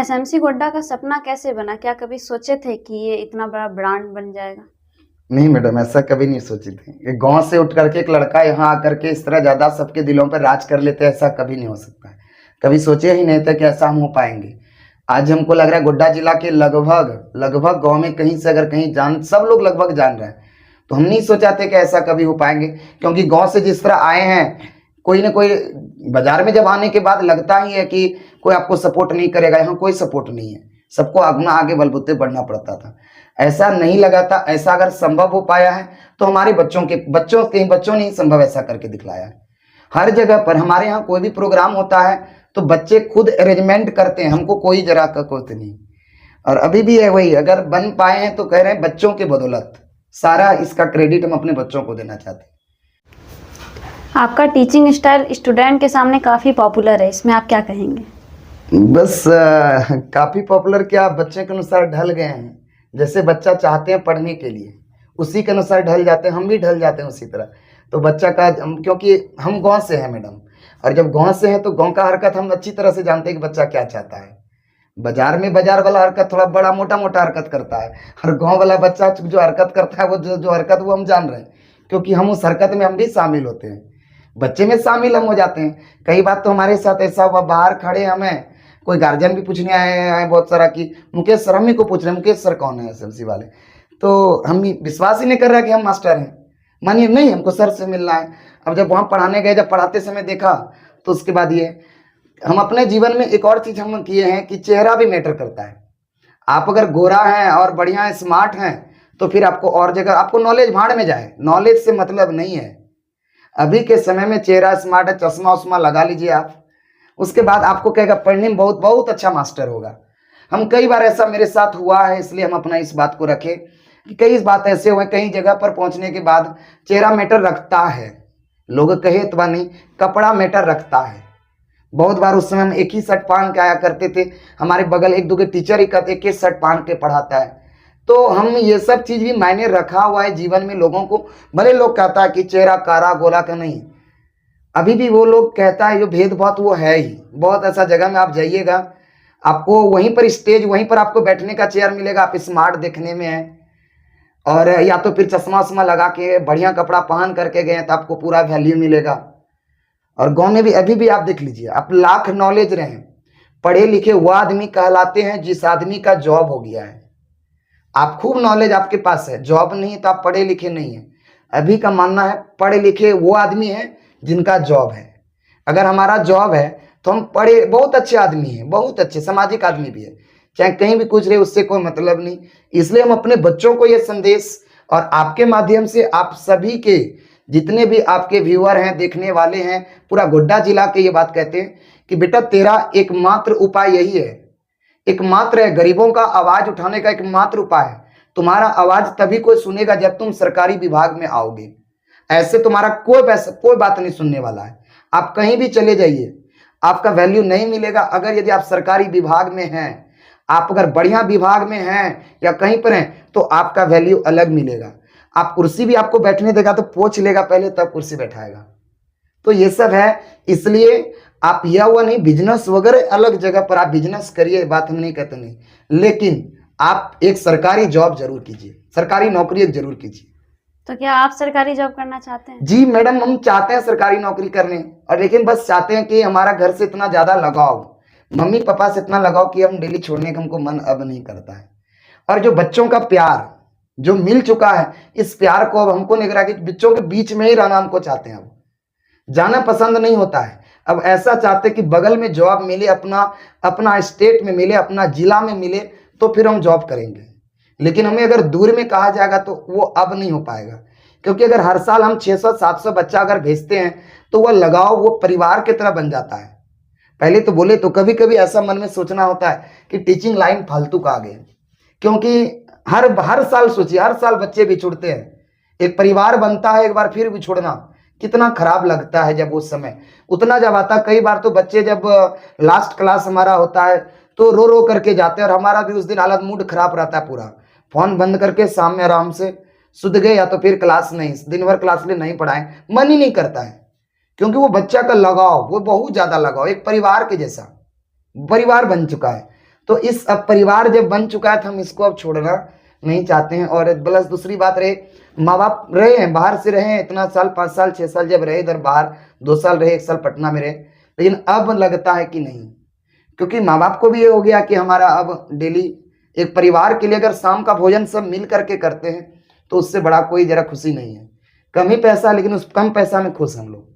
SMC Godda का सपना कैसे बना? क्या कभी सोचे थे कि ये इतना बड़ा ब्रांड बन जाएगा? नहीं मैडम, ऐसा कभी नहीं सोची थी। ये गांव से उठ करके एक लड़का यहाँ आकर के इस तरह ज्यादा सबके दिलों पर राज कर लेते, ऐसा कभी नहीं हो सकता है। कभी सोचे ही नहीं था कि ऐसा हम हो पाएंगे। आज हमको लग रहा है गोड्डा जिला के लगभग लगभग गांव में कहीं से अगर कहीं जान, सब लोग लगभग जान रहे हैं। तो हम नहीं सोचा थे कि ऐसा कभी हो पाएंगे, क्योंकि गांव से जिस तरह आए हैं, कोई ना कोई बाजार में जब आने के बाद लगता ही है कि कोई आपको सपोर्ट नहीं करेगा। यहाँ कोई सपोर्ट नहीं है, सबको अपना आगे बलबूते बढ़ना पड़ता था। ऐसा नहीं लगा था। ऐसा अगर संभव हो पाया है तो हमारे बच्चों ने ही संभव ऐसा करके दिखलाया है। हर जगह पर हमारे यहाँ कोई भी प्रोग्राम होता है तो बच्चे खुद अरेंजमेंट करते हैं, हमको कोई जरा का कुछ नहीं। और अभी भी है वही, अगर बन पाए हैं तो कह रहे हैं बच्चों के बदौलत। सारा इसका क्रेडिट हम अपने बच्चों को देना चाहते हैं। आपका टीचिंग स्टाइल स्टूडेंट के सामने काफ़ी पॉपुलर है, इसमें आप क्या कहेंगे? बस काफी पॉपुलर क्या, बच्चे के अनुसार ढल गए हैं। जैसे बच्चा चाहते हैं पढ़ने के लिए, उसी के अनुसार ढल जाते हैं, हम भी ढल जाते हैं उसी तरह। तो बच्चा का क्योंकि हम गांव से हैं मैडम, और जब गांव से हैं तो गांव का हरकत हम अच्छी तरह से जानते हैं कि बच्चा क्या चाहता है। बाजार में बाजार वाला हरकत थोड़ा बड़ा मोटा मोटा हरकत करता है, और गांव वाला बच्चा जो हरकत करता है वो जो हरकत वो हम जान रहे हैं, क्योंकि हम उस हरकत में हम भी शामिल होते हैं। बच्चे में शामिल हम हो जाते हैं। कई बात तो हमारे साथ ऐसा हुआ, बाहर खड़े हमें कोई गार्जियन भी पूछने आए हैं बहुत सारा कि मुकेश सर, हम ही को पूछ रहे हैं मुकेश सर कौन है एसएमसी वाले। तो हम विश्वास ही नहीं कर रहा कि हम मास्टर हैं। मानिए नहीं, हमको सर से मिलना है। अब जब वहाँ पढ़ाने गए, जब पढ़ाते समय देखा, तो उसके बाद ये हम अपने जीवन में एक और चीज़ हम किए हैं कि चेहरा भी मैटर करता है। आप अगर गोरा हैं और बढ़िया स्मार्ट हैं तो फिर आपको और जगह, आपको नॉलेज भाड़ में जाए, नॉलेज से मतलब नहीं है। अभी के समय में चेहरा स्मार्ट है, चश्मा उश्मा लगा लीजिए आप, उसके बाद आपको कहेगा पढ़ने में बहुत बहुत अच्छा मास्टर होगा। हम कई बार ऐसा मेरे साथ हुआ है, इसलिए हम अपना इस बात को रखें कि कई बात ऐसे हुए, कई जगह पर पहुंचने के बाद चेहरा मैटर रखता है। लोग कहे तो नहीं, कपड़ा मैटर रखता है। बहुत बार उस समय हम एक ही शर्ट पहन के आया करते थे, हमारे बगल एक दो के टीचर ही कहते एक ही शर्ट पहन के पढ़ाता है। तो हम ये सब चीज भी मायने रखा हुआ है जीवन में लोगों को। भले लोग कहता है कि चेहरा कारा गोला का नहीं, अभी भी वो लोग कहता है जो भेदभाव वो है ही। बहुत ऐसा जगह में आप जाइएगा, आपको वहीं पर स्टेज, वहीं पर आपको बैठने का चेयर मिलेगा, आप स्मार्ट देखने में है, और या तो फिर चश्मा वश्मा लगा के बढ़िया कपड़ा पहन करके गए तो आपको पूरा वैल्यू मिलेगा। और गांव में भी अभी भी आप देख लीजिए, आप लाख नॉलेज रहे, पढ़े लिखे वो आदमी कहलाते हैं जिस आदमी का जॉब हो गया है। आप खूब नॉलेज आपके पास है, जॉब नहीं तो आप पढ़े लिखे नहीं है। अभी का मानना है पढ़े लिखे वो आदमी है जिनका जॉब है। अगर हमारा जॉब है तो हम पढ़े बहुत अच्छे आदमी हैं, बहुत अच्छे सामाजिक आदमी भी है, चाहे कहीं भी कुछ रहे उससे कोई मतलब नहीं। इसलिए हम अपने बच्चों को ये संदेश, और आपके माध्यम से आप सभी के जितने भी आपके व्यूअर हैं, देखने वाले हैं, पूरा गोड्डा जिला के ये बात कहते हैं कि बेटा तेरा एकमात्र उपाय यही है, एकमात्र है, गरीबों का आवाज उठाने का एकमात्र उपाय है। तुम्हारा आवाज तभी कोई सुनेगा जब तुम सरकारी विभाग में आओगे। ऐसे तुम्हारा कोई बात नहीं सुनने वाला है। आप कहीं भी चले जाइए, आपका वैल्यू नहीं मिलेगा। अगर यदि आप सरकारी विभाग में हैं, आप अगर बढ़िया विभाग में हैं या कहीं पर हैं, तो आपका वैल्यू अलग मिलेगा। आप कुर्सी भी आपको बैठने देगा तो पोछ लेगा पहले, तब कुर्सी बैठाएगा। तो ये सब है। इसलिए आप यह हुआ नहीं, बिजनेस वगैरह अलग जगह पर आप बिजनेस करिए, बात हम नहीं कहते नहीं, लेकिन आप एक सरकारी जॉब जरूर कीजिए, सरकारी नौकरी जरूर कीजिए। तो क्या आप सरकारी जॉब करना चाहते हैं? जी मैडम, हम चाहते हैं सरकारी नौकरी करने, और लेकिन बस चाहते हैं कि हमारा घर से इतना ज्यादा लगाव, मम्मी पापा से इतना लगाव कि हम डेली छोड़ने का हमको मन अब नहीं करता है। और जो बच्चों का प्यार जो मिल चुका है, इस प्यार को अब हमको नहीं करा कि बच्चों के बीच में ही रहना हमको चाहते हैं। अब जाना पसंद नहीं होता है। अब ऐसा चाहते कि बगल में जॉब मिले, अपना स्टेट में मिले, अपना जिला में मिले, तो फिर हम जॉब करेंगे। लेकिन हमें अगर दूर में कहा जाएगा तो वो अब नहीं हो पाएगा, क्योंकि अगर हर साल हम 600-700 बच्चा अगर भेजते हैं तो वह लगाव वो परिवार की तरह बन जाता है। पहले तो बोले तो कभी कभी ऐसा मन में सोचना होता है कि टीचिंग लाइन फालतू का आ गया, क्योंकि हर साल सोचिए, हर साल बच्चे बिछुड़ते हैं, एक परिवार बनता है, एक बार फिर बिछुड़ना कितना खराब लगता है। जब उस समय उतना जब आता, कई बार तो बच्चे जब लास्ट क्लास हमारा होता है तो रो रो करके जाते हैं, और हमारा भी उस दिन हालत मूड खराब रहता है, पूरा फोन बंद करके सामने आराम से सुध गए, या तो फिर क्लास नहीं, दिन भर क्लास लिए नहीं पढ़ाए, मन ही नहीं करता है। क्योंकि वो बच्चा का लगाव, वो बहुत ज्यादा लगाव, एक परिवार के जैसा परिवार बन चुका है। तो इस अब परिवार जब बन चुका है तो हम इसको अब छोड़ना नहीं चाहते हैं। और प्लस दूसरी बात रहे, माँ बाप रहे हैं, बाहर से रहे हैं इतना साल, 5 साल 6 साल जब रहे इधर बाहर, 2 साल रहे, 1 साल पटना में रहे, लेकिन अब लगता है कि नहीं, क्योंकि माँ बाप को भी ये हो गया कि हमारा अब डेली एक परिवार के लिए अगर शाम का भोजन सब मिल करके करते हैं तो उससे बड़ा कोई जरा खुशी नहीं है। कम ही पैसा, लेकिन उस कम पैसा में खुश हम लोग।